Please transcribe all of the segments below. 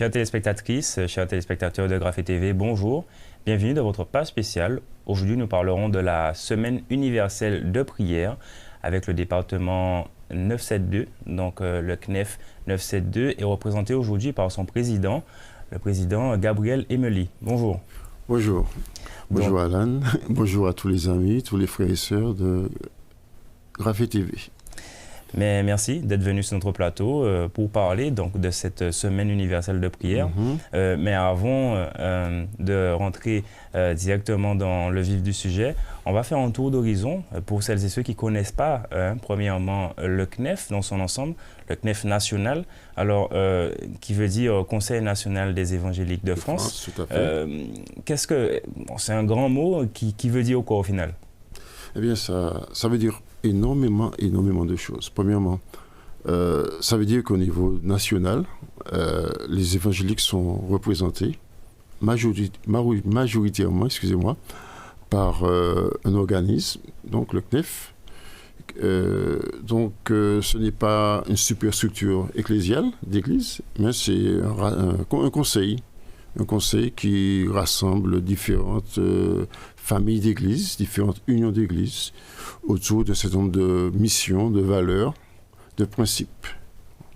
Chères téléspectatrices, chers téléspectateurs de Graphé TV, bonjour. Bienvenue dans votre page spéciale. Aujourd'hui, nous parlerons de la Semaine universelle de prière avec le département 972. Donc, le CNEF 972 est représenté aujourd'hui par son président, le président Gabriel Emely. Bonjour. Bonjour. Bonjour Alan. Bonjour à tous les amis, tous les frères et sœurs de Graphé TV. Mais merci d'être venu sur notre plateau pour parler donc, de cette semaine universelle de prière. Mais avant de rentrer directement dans le vif du sujet, on va faire un tour d'horizon pour celles et ceux qui ne connaissent pas, premièrement, le CNEF dans son ensemble, le CNEF national, alors qui veut dire Conseil national des évangéliques de France. Tout à fait. Qu'est-ce que... Bon, c'est un grand mot qui veut dire quoi au final? Eh bien, ça veut dire énormément de choses. Premièrement, ça veut dire qu'au niveau national, les évangéliques sont représentés majoritairement, par un organisme, donc le CNEF. Ce n'est pas une superstructure ecclésiale d'église, mais c'est un conseil qui rassemble différentes familles d'églises, différentes unions d'églises, autour de ce nombre de missions, de valeurs, de principes.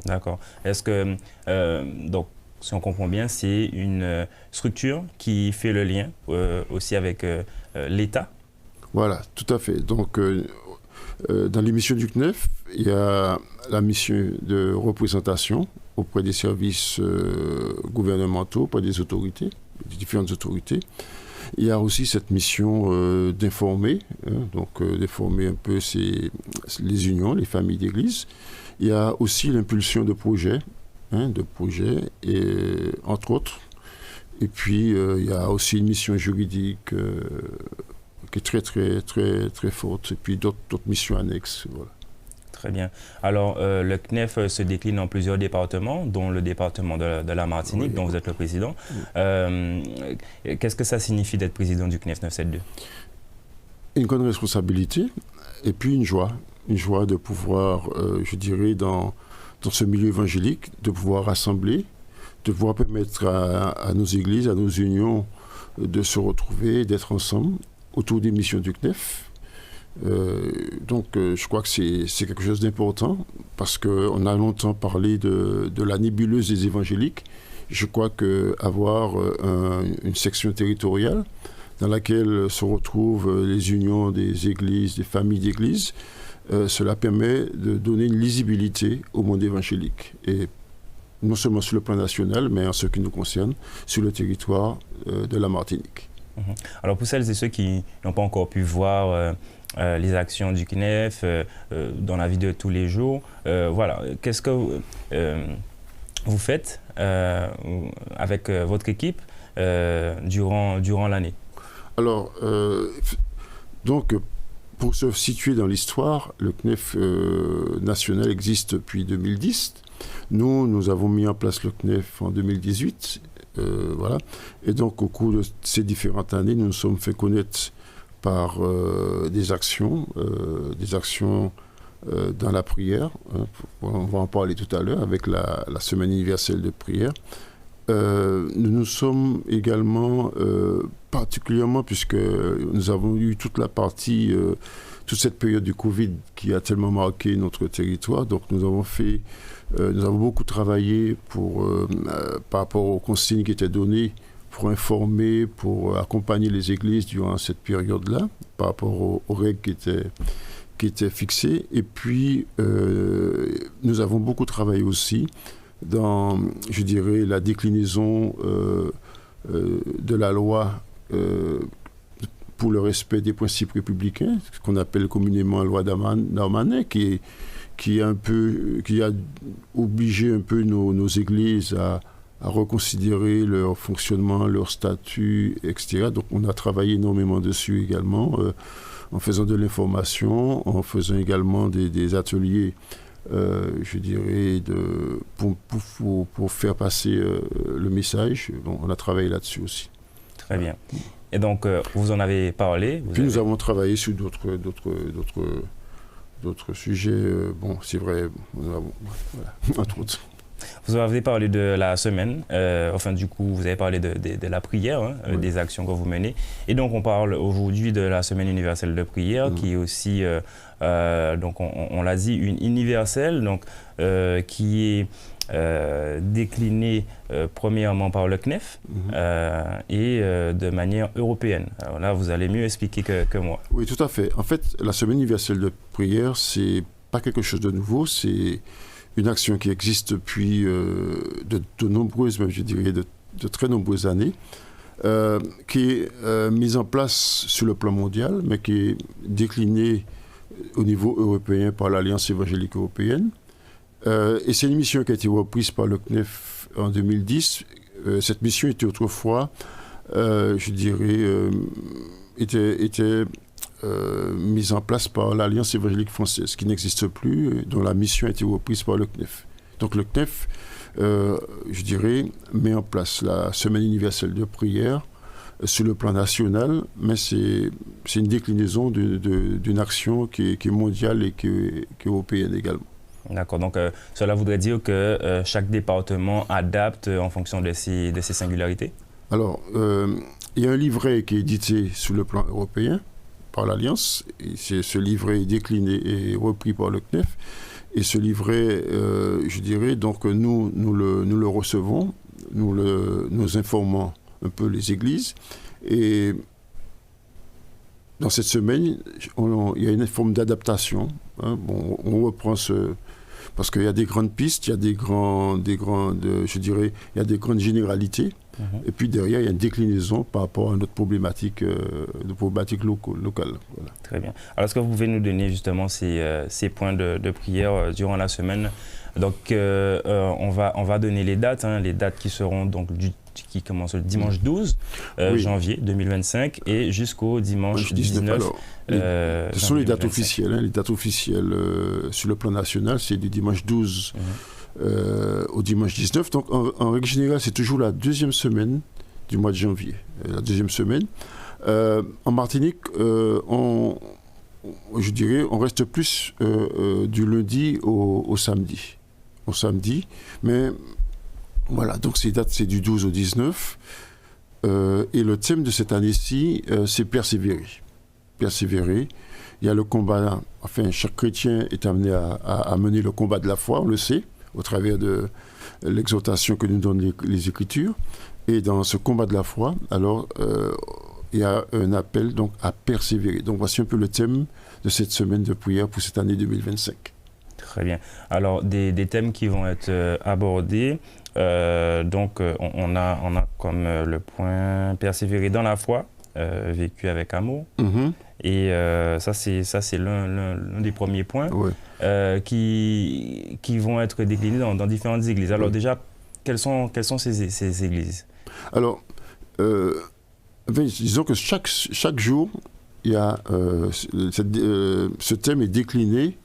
D'accord. Est-ce que, donc, si on comprend bien, c'est une structure qui fait le lien aussi avec l'État? Voilà, tout à fait. Donc, dans les missions du CNEF, il y a la mission de représentation auprès des services gouvernementaux, auprès des autorités, des différentes autorités. Il y a aussi cette mission d'informer, d'informer un peu les unions, les familles d'église. Il y a aussi l'impulsion de projets, entre autres. Et puis, il y a aussi une mission juridique qui est très forte, et puis d'autres missions annexes. Voilà. Très bien. Alors, le CNEF se décline en plusieurs départements, dont le département de la Martinique, dont vous êtes le président. Qu'est-ce que ça signifie d'être président du CNEF 972? Une grande responsabilité et puis une joie de pouvoir, je dirais, dans ce milieu évangélique, de pouvoir rassembler, de pouvoir permettre à nos églises, à nos unions de se retrouver, d'être ensemble autour des missions du CNEF. Je crois que c'est quelque chose d'important parce qu'on a longtemps parlé de la nébuleuse des évangéliques. Je crois qu'avoir une section territoriale dans laquelle se retrouvent les unions des églises, des familles d'églises, cela permet de donner une lisibilité au monde évangélique. Et non seulement sur le plan national, mais en ce qui nous concerne, sur le territoire de la Martinique. Alors pour celles et ceux qui n'ont pas encore pu voir les actions du CNEF dans la vie de tous les jours, voilà, qu'est-ce que vous faites avec votre équipe durant l'année? Alors, pour se situer dans l'histoire, le CNEF national existe depuis 2010. Nous avons mis en place le CNEF en 2018. Voilà. Et donc, au cours de ces différentes années, nous nous sommes fait connaître par des actions dans la prière. On va en parler tout à l'heure avec la Semaine universelle de prière. Nous nous sommes également, particulièrement, puisque nous avons eu toute cette période du Covid qui a tellement marqué notre territoire. Donc, nous avons beaucoup travaillé par rapport aux consignes qui étaient données pour informer, pour accompagner les églises durant cette période-là, par rapport aux règles qui étaient fixées. Et puis, nous avons beaucoup travaillé aussi dans, je dirais, la déclinaison de la loi pour le respect des principes républicains, ce qu'on appelle communément la loi Darmanin, qui a obligé un peu nos églises à reconsidérer leur fonctionnement, leur statut, etc. Donc on a travaillé énormément dessus également, en faisant de l'information, en faisant également des ateliers, je dirais, pour faire passer le message. Donc on a travaillé là-dessus aussi. Très bien. Et donc, vous en avez parlé. Nous avons travaillé sur d'autres sujets. C'est vrai, voilà, entre autres. vous avez parlé de la semaine, du coup, vous avez parlé de la prière, hein, Oui. des actions que vous menez. Et donc, on parle aujourd'hui de la semaine universelle de prière, qui est aussi, donc on l'a dit, une universelle, donc, qui est déclinée premièrement par le CNEF et de manière européenne. Alors là, vous allez mieux expliquer que moi. Oui, tout à fait. En fait, la semaine universelle de prière, c'est pas quelque chose de nouveau, c'est une action qui existe depuis de nombreuses, même je dirais de très nombreuses années, qui est mise en place sur le plan mondial, mais qui est déclinée au niveau européen par l'Alliance évangélique européenne. Et c'est une mission qui a été reprise par le CNEF en 2010. Cette mission était autrefois, je dirais, était mise en place par l'Alliance évangélique française, qui n'existe plus, dont la mission a été reprise par le CNEF. Donc le CNEF, je dirais, met en place la semaine universelle de prière sur le plan national, mais c'est une déclinaison d'une action qui est mondiale et qui est européenne également. D'accord, donc cela voudrait dire que chaque département adapte en fonction de ses singularités? Alors, il y a un livret qui est édité sur le plan européen par l'Alliance, et ce livret est décliné et repris par le CNEF, et ce livret, je dirais, donc nous le recevons, nous informons un peu les églises, et dans cette semaine, il y a une forme d'adaptation, hein. Bon, on reprend parce qu'il y a des grandes pistes, il y a des grandes généralités, et puis derrière, il y a une déclinaison par rapport à notre problématique, locale. Voilà. Très bien. Alors, est-ce que vous pouvez nous donner justement ces points de prière durant la semaine? Donc, on va donner les dates qui seront donc qui commencent le dimanche 12 janvier 2025 et jusqu'au dimanche 19. Alors, ce sont les dates officielles. Hein, les dates officielles sur le plan national, c'est du dimanche 12 au dimanche 19. Donc, en règle générale, c'est toujours la deuxième semaine du mois de janvier. La deuxième semaine. En Martinique, on reste plus du lundi au samedi. Au samedi, mais voilà, donc ces dates, c'est du 12 au 19. Et le thème de cette année-ci, c'est persévérer. Persévérer. Il y a le combat, enfin, chaque chrétien est amené à mener le combat de la foi, on le sait, au travers de l'exhortation que nous donnent les Écritures. Et dans ce combat de la foi, alors, il y a un appel donc, à persévérer. Donc voici un peu le thème de cette semaine de prière pour cette année 2025. Très bien. Alors, des thèmes qui vont être abordés. Donc, on a comme le point persévérer dans la foi, vécu avec amour. Et ça, c'est l'un des premiers points qui vont être déclinés dans différentes églises. Alors, déjà, quelles sont ces églises? Alors, disons que chaque jour, il y a, ce thème est décliné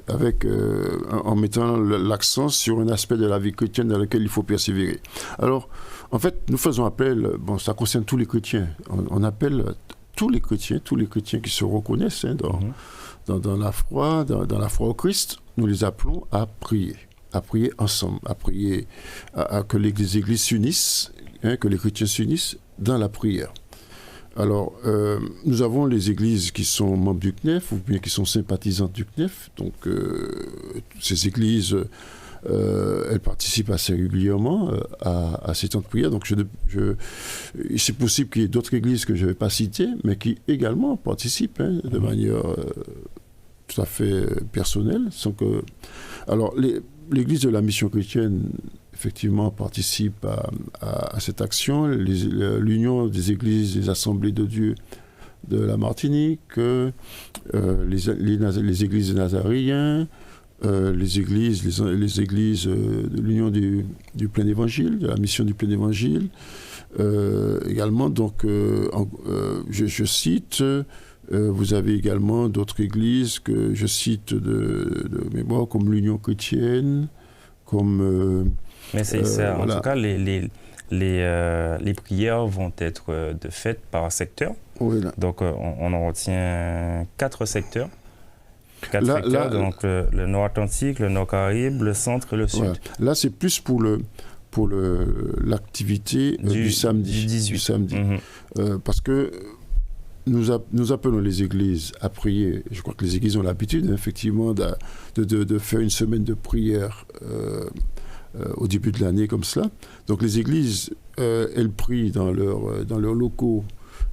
en mettant l'accent sur un aspect de la vie chrétienne dans lequel il faut persévérer. Alors, en fait, nous faisons appel, ça concerne tous les chrétiens, on appelle tous les chrétiens qui se reconnaissent dans la foi, dans la foi au Christ, nous les appelons à prier ensemble, à prier, que les églises s'unissent, que les chrétiens s'unissent dans la prière. Alors, nous avons les églises qui sont membres du CNEF ou bien qui sont sympathisantes du CNEF. Donc, ces églises, elles participent assez régulièrement à ces temps de prière. Donc, c'est possible qu'il y ait d'autres églises que je ne vais pas citer, mais qui également participent de manière tout à fait personnelle. Alors, l'église de la mission chrétienne, effectivement, participe à cette action. L'Union des églises, des assemblées de Dieu de la Martinique, les églises des Nazaréens, les églises de l'Union du Plein Évangile, de la mission du Plein Évangile. Également, donc, je cite, vous avez également d'autres églises que je cite de mémoire, comme l'Union chrétienne, comme... Mais en tout cas, les prières vont être faites par secteur. Oui, donc, on en retient 4 secteurs. 4 secteurs, donc le Nord Atlantique, le Nord Caraïbe, le Centre et le Sud. Voilà. Là, c'est plus pour l'activité du samedi. Du 18. Du samedi. Parce que nous appelons les églises à prier. Je crois que les églises ont l'habitude, effectivement, de faire une semaine de prière au début de l'année comme cela. Donc les églises, elles prient dans leurs locaux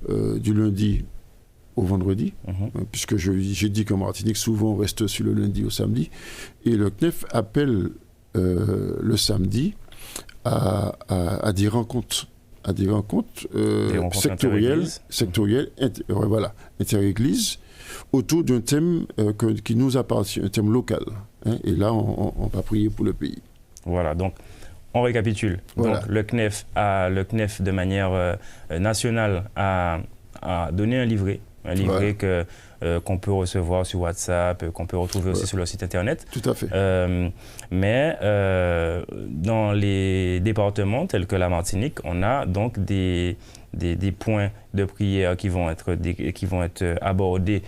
du lundi au vendredi, puisque j'ai dit qu'en Martinique, souvent on reste sur le lundi au samedi. Et le CNEF appelle le samedi à des rencontres. Sectorielles, inter-églises, autour d'un thème qui nous appartient, un thème local. Et là, on va prier pour le pays. Voilà, donc on récapitule. Voilà. Donc le CNEF de manière nationale a donné un livret qu'on peut recevoir sur WhatsApp, qu'on peut retrouver aussi sur le site internet. Tout à fait. Mais dans les départements tels que la Martinique, on a donc des points de prière qui vont être abordés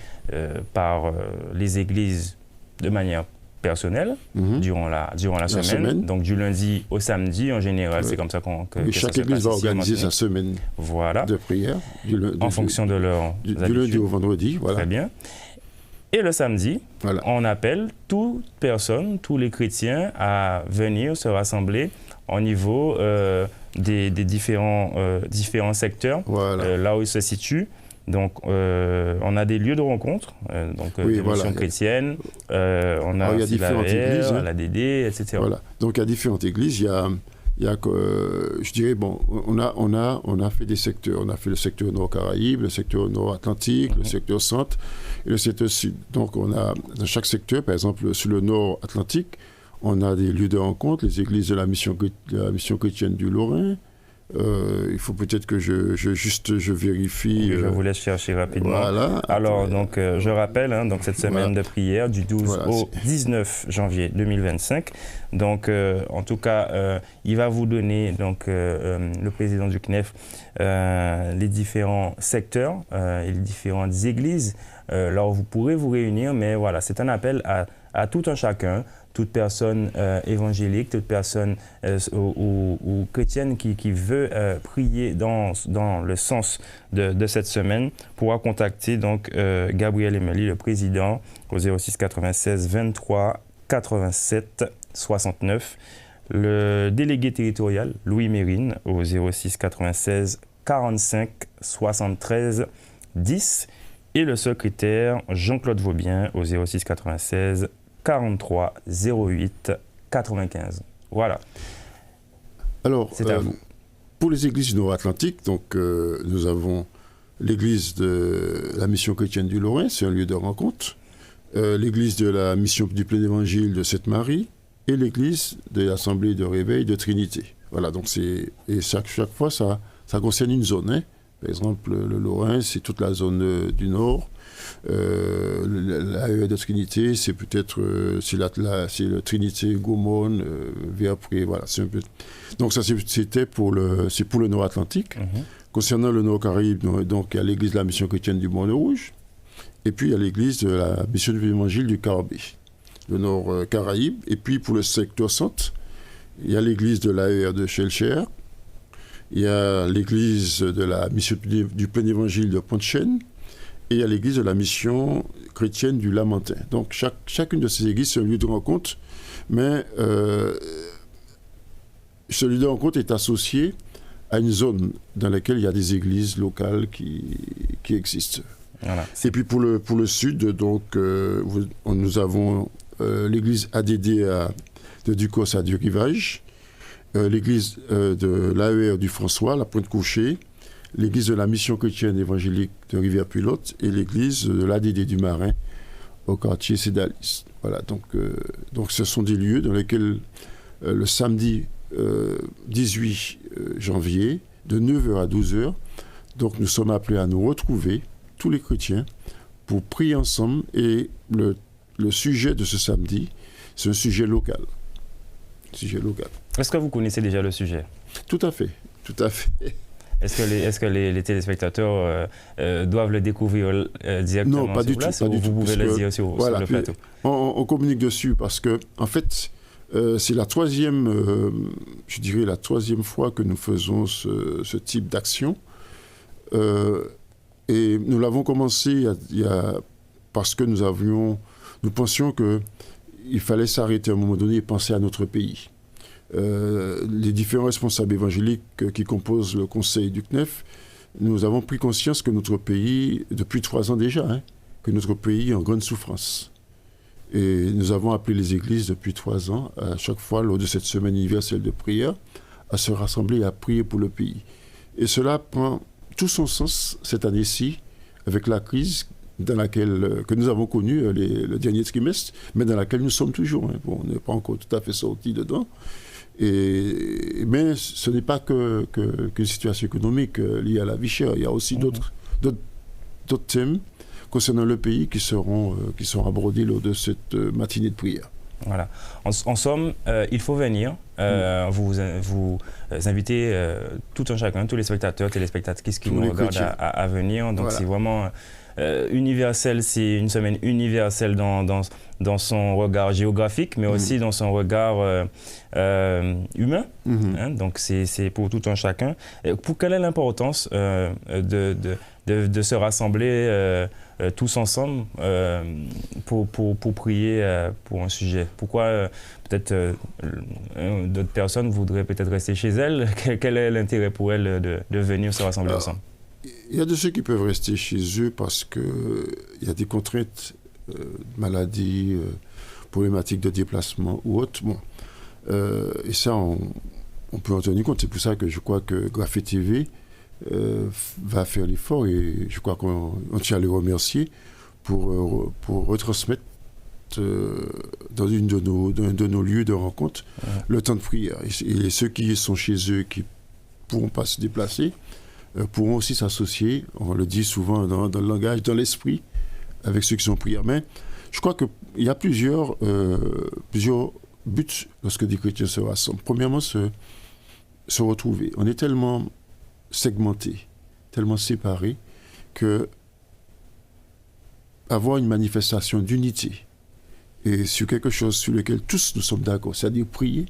par les églises de manière personnelle durant la semaine. Donc du lundi au samedi, en général, c'est comme ça que chaque église va organiser sa semaine de prière. En fonction de leur du lundi au vendredi. Voilà. Très bien. Et le samedi, on appelle toute personne, tous les chrétiens à venir se rassembler au niveau des différents secteurs, là où ils se situent. Donc, on a des lieux de rencontre, des missions chrétiennes, on a aussi différentes églises, la DD, etc. Voilà. Donc, il y a différentes églises. Je dirais, on a fait des secteurs. On a fait le secteur Nord-Caraïbe, le secteur Nord-Atlantique, le secteur Centre et le secteur Sud. Donc, on a dans chaque secteur, par exemple, sur le Nord-Atlantique, on a des lieux de rencontre, les églises de la mission chrétienne du Lorrain. Il faut peut-être que je vérifie. Je vous laisse chercher rapidement. Voilà. Alors, donc, je rappelle, cette semaine de prière du 12 au 19 janvier 2025. Donc, en tout cas, il va vous donner, le président du CNEF, les différents secteurs et les différentes églises. Là où vous pourrez vous réunir, mais voilà, c'est un appel à tout un chacun, toute personne évangélique, toute personne ou chrétienne qui veut prier dans le sens de cette semaine, pourra contacter donc Gabriel Emeli, le président, au 06 96 23 87 69. Le délégué territorial, Louis Mérine, au 06 96 45 73 10. Et le secrétaire, Jean-Claude Vaubien, au 06 96 43 08 95. Voilà. Alors, c'est à vous. Pour les églises nord-atlantiques, donc nous avons l'église de la mission chrétienne du Lorrain, c'est un lieu de rencontre, l'église de la mission du plein évangile de Sainte-Marie et l'église de l'assemblée de réveil de Trinité. Voilà, donc chaque fois ça concerne une zone. Par exemple, le Lorrain, c'est toute la zone du Nord. L'AER de Trinité, c'est peut-être c'est le Trinité, Gaumont, Verpré, voilà. Donc ça, c'est pour le Nord-Atlantique. Concernant le Nord-Caraïbe, donc il y a l'église de la mission chrétienne du Mont-Rouge, et puis il y a l'église de la mission de l'évangile du Carbet, le Nord-Caraïbe. Et puis pour le secteur centre, il y a l'église de l'AER de Shelcher. Il y a l'église de la mission du plein évangile de Pont-de-Chêne et il y a l'église de la mission chrétienne du Lamentin. Donc chacune de ces églises, c'est un lieu de rencontre, mais ce lieu de rencontre est associé à une zone dans laquelle il y a des églises locales qui existent. Voilà. Et puis pour le sud, donc, nous avons l'église ADD de Ducos à Dieu-Rivage, l'église de l'AER du François, la Pointe-Couchée, l'église de la mission chrétienne évangélique de Rivière-Pilote et l'église de l'ADD du Marin au quartier Cédalis. Voilà, donc ce sont des lieux dans lesquels le samedi 18 janvier, de 9h à 12h, donc nous sommes appelés à nous retrouver, tous les chrétiens, pour prier ensemble. Et le sujet de ce samedi, c'est un sujet local. Est-ce que vous connaissez déjà le sujet ? Tout à fait, tout à fait. Est-ce que les téléspectateurs doivent le découvrir directement sur place, ou vous pouvez le dire sur le plateau? On communique dessus parce que, en fait, c'est la troisième fois que nous faisons ce type d'action. Et nous l'avons commencé parce que nous pensions qu'il fallait s'arrêter à un moment donné et penser à notre pays. Les différents responsables évangéliques qui composent le conseil du CNEF, nous avons pris conscience que notre pays, depuis 3 ans déjà, que notre pays est en grande souffrance. Et nous avons appelé les églises depuis 3 ans, à chaque fois, lors de cette semaine universelle de prière, à se rassembler et à prier pour le pays. Et cela prend tout son sens cette année-ci, avec la crise que nous avons connue le dernier trimestre, mais dans laquelle nous sommes toujours. Bon, on n'est pas encore tout à fait sortis dedans. Mais ce n'est pas qu'une situation économique liée à la vie chère. Il y a aussi d'autres thèmes concernant le pays qui seront abordés lors de cette matinée de prière. Voilà. En somme, il faut venir. Vous invitez tout un chacun, tous les spectateurs, téléspectatrices qui nous regardent à venir. Donc c'est vraiment universel, c'est une semaine universelle dans son regard géographique, mais aussi dans son regard humain. Donc c'est pour tout un chacun. Quelle est l'importance de se rassembler tous ensemble pour prier pour un sujet? Pourquoi peut-être d'autres personnes voudraient peut-être rester chez elles? Quel est l'intérêt pour elles de venir se rassembler ensemble? Il y a de ceux qui peuvent rester chez eux parce qu'il y a des contraintes, maladies, problématiques de déplacement ou autres. Bon. Et ça, on peut en tenir compte. C'est pour ça que je crois que Graphe TV va faire l'effort, et je crois qu'on tient à les remercier pour retransmettre dans un de nos lieux de rencontre le temps de prière. Et ceux qui sont chez eux, qui ne pourront pas se déplacer, pourront aussi s'associer, on le dit souvent dans le langage, dans l'esprit, avec ceux qui sont en prière. Mais je crois qu'il y a plusieurs buts lorsque des chrétiens se rassemblent. Premièrement, se retrouver. On est tellement segmentés, tellement séparés, que avoir une manifestation d'unité et sur quelque chose sur lequel tous nous sommes d'accord, c'est-à-dire prier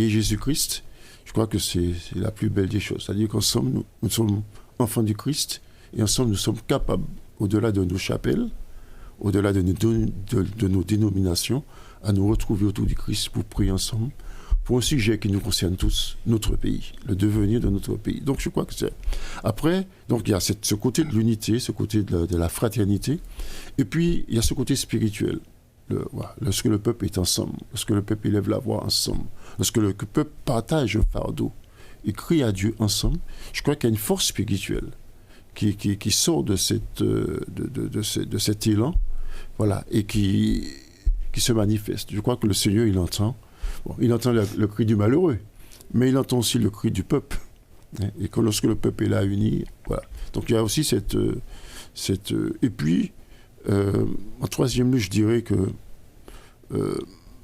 Jésus-Christ, je crois que c'est la plus belle des choses. C'est-à-dire qu'ensemble, nous sommes enfants du Christ, et ensemble, nous sommes capables, au-delà de nos chapelles, au-delà de nos dénominations, à nous retrouver autour du Christ pour prier ensemble, pour un sujet qui nous concerne tous, notre pays, le devenir de notre pays. Donc je crois que c'est... Après, donc, il y a ce côté de l'unité, ce côté de la fraternité, et puis il y a ce côté spirituel. Lorsque le peuple est ensemble, lorsque le peuple élève la voix ensemble, lorsque le peuple partage un fardeau et crie à Dieu ensemble, je crois qu'il y a une force spirituelle qui sort de cet élan, voilà, et qui se manifeste. Je crois que le Seigneur, il entend le cri du malheureux, mais il entend aussi le cri du peuple. Et que lorsque le peuple est là uni, voilà. Donc il y a aussi cette et puis, en troisième lieu, je dirais que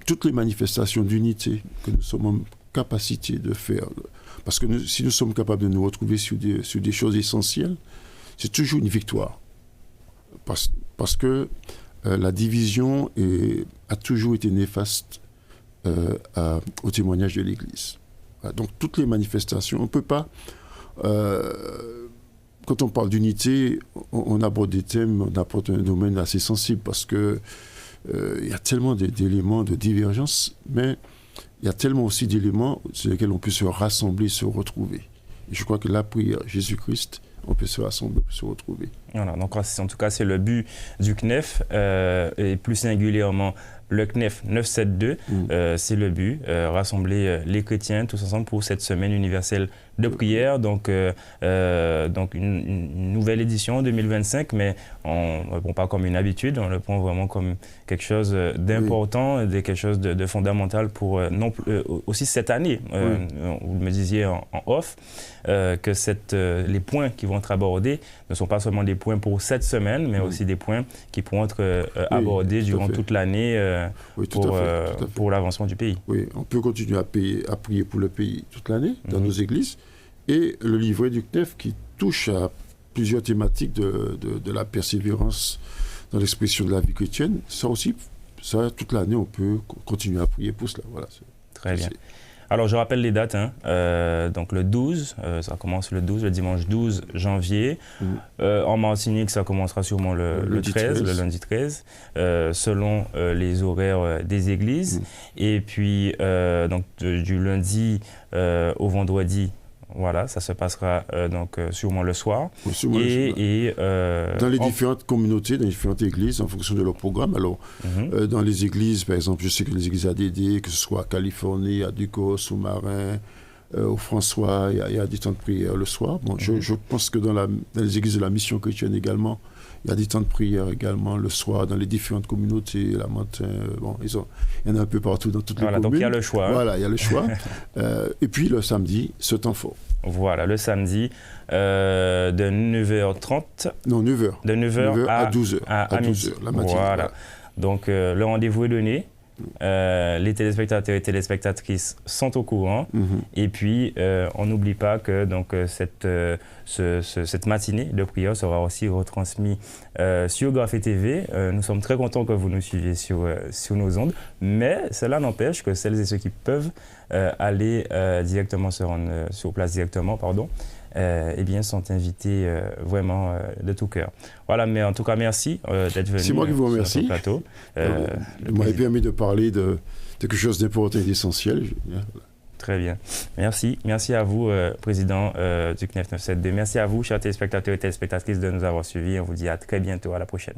toutes les manifestations d'unité que nous sommes en capacité de faire, parce que si nous sommes capables de nous retrouver sur des choses essentielles, c'est toujours une victoire. Parce que la division a toujours été néfaste au témoignage de l'Église. Voilà, donc toutes les manifestations, on ne peut pas... quand on parle d'unité, on aborde des thèmes, on aborde un domaine assez sensible, parce que il y a tellement d'éléments de divergence, mais il y a tellement aussi d'éléments sur lesquels on peut se rassembler, se retrouver. Et je crois que la prière, Jésus-Christ, on peut se rassembler, on peut se retrouver. Voilà, donc en tout cas, c'est le but du CNEF, et plus singulièrement le CNEF 972, c'est le but, rassembler les chrétiens tous ensemble pour cette semaine universelle de prière. Donc une nouvelle édition 2025, mais on ne le prend pas comme une habitude, on le prend vraiment comme quelque chose d'important, quelque chose de fondamental pour aussi cette année. Vous me disiez en off que les points qui vont être abordés ne sont pas seulement des points pour cette semaine, mais aussi des points qui pourront être abordés durant toute l'année pour l'avancement du pays. Oui, on peut continuer à prier pour le pays toute l'année dans nos églises, et le livret du CNEF qui touche à plusieurs thématiques de la persévérance dans l'expression de la vie chrétienne. Ça aussi, toute l'année, on peut continuer à prier pour cela. Voilà, très bien. Alors, je rappelle les dates. Donc, le 12, ça commence le 12, le dimanche 12 janvier. En Martinique, ça commencera sûrement le 13, le lundi 13, selon les horaires des églises. Et puis, donc, du lundi au vendredi, voilà, ça se passera donc sûrement le soir. Oui, sûrement dans les différentes communautés, dans les différentes églises, en fonction de leur programme. Alors, dans les églises, par exemple, je sais que les églises ADD, que ce soit à Californie, à Ducos, Sous-Marin, au François, il y a des temps de prière le soir. Bon, je pense que dans les églises de la mission chrétienne également, il y a des temps de prière également le soir dans les différentes communautés, la montagne, bon, il y en a un peu partout dans toutes les communes. Donc il y a le choix. Voilà, il y a le choix. Et puis le samedi, ce temps fort. Voilà, le samedi, de 9h30. Non, 9h. De 9h à 12h. À 12h, la matinée. Voilà. Donc le rendez-vous est donné. Les téléspectateurs et téléspectatrices sont au courant. Et puis, on n'oublie pas que donc, cette matinée de prière sera aussi retransmise sur Graphe TV. Nous sommes très contents que vous nous suiviez sur nos ondes. Mais cela n'empêche que celles et ceux qui peuvent aller directement se rendre sur place directement, eh bien, sont invités vraiment de tout cœur. Voilà, mais en tout cas, merci d'être venu. C'est moi qui vous remercie. Sur notre plateau. Vous m'avez permis de parler de quelque chose d'important et d'essentiel. Très bien. Merci. Merci à vous, président du CNEF 972. Merci à vous, chers téléspectateurs et téléspectatrices, de nous avoir suivis. On vous dit à très bientôt. À la prochaine.